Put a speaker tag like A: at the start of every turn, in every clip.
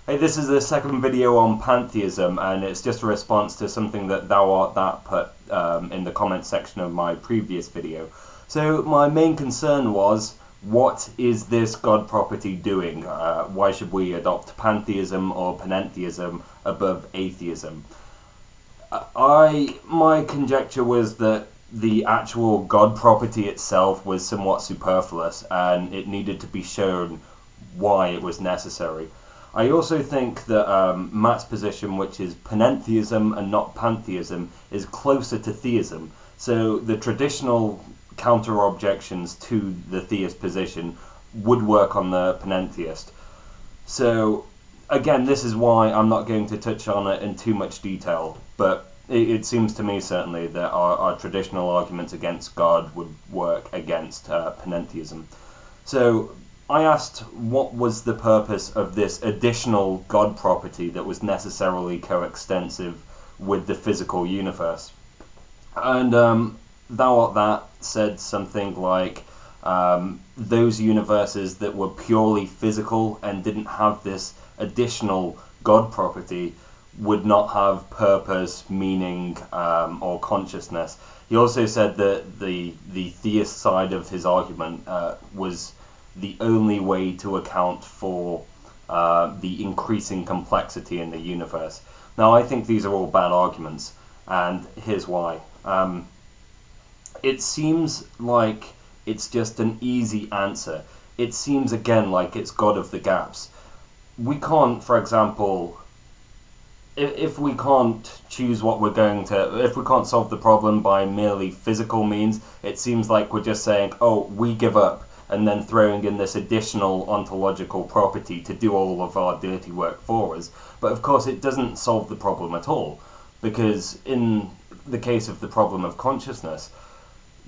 A: Hey, this is the second video on pantheism, and it's just a response to something that Thou Art That put in the comment section of my previous video. So my main concern was, what is this God property doing? Why should we adopt pantheism or panentheism above atheism? My conjecture was that the actual God property itself was somewhat superfluous, and it needed to be shown why it was necessary. I also think that Matt's position, which is panentheism and not pantheism, is closer to theism. So the traditional counter-objections to the theist position would work on the panentheist. So again, this is why I'm not going to touch on it in too much detail, but it seems to me certainly that our traditional arguments against God would work against panentheism. So I asked what was the purpose of this additional God property that was necessarily coextensive with the physical universe. And Thou Art That said something like those universes that were purely physical and didn't have this additional God property would not have purpose, meaning, or consciousness. He also said that the theist side of his argument was the only way to account for the increasing complexity in the universe. Now, I think these are all bad arguments, and here's why. It seems like it's just an easy answer. It seems, again, like it's God of the gaps. We can't, for example, if we can't choose what we're going to, if we can't solve the problem by merely physical means, it seems like we're just saying, oh, we give up, and then throwing in this additional ontological property to do all of our dirty work for us. But of course it doesn't solve the problem at all, because in the case of the problem of consciousness,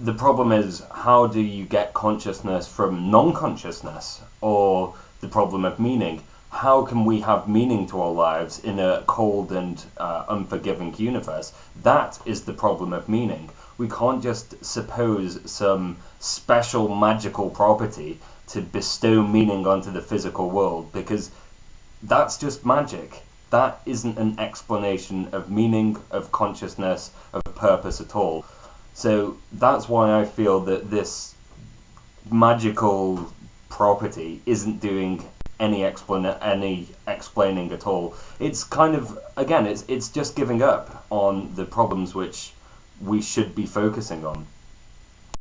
A: the problem is, how do you get consciousness from non-consciousness? Or the problem of meaning, how can we have meaning to our lives in a cold and unforgiving universe? That is the problem of meaning. We can't just suppose some special magical property to bestow meaning onto the physical world, because that's just magic. That isn't an explanation of meaning, of consciousness, of purpose at all. So that's why I feel that this magical property isn't doing any explaining at all. It's kind of, again, it's just giving up on the problems which we should be focusing on.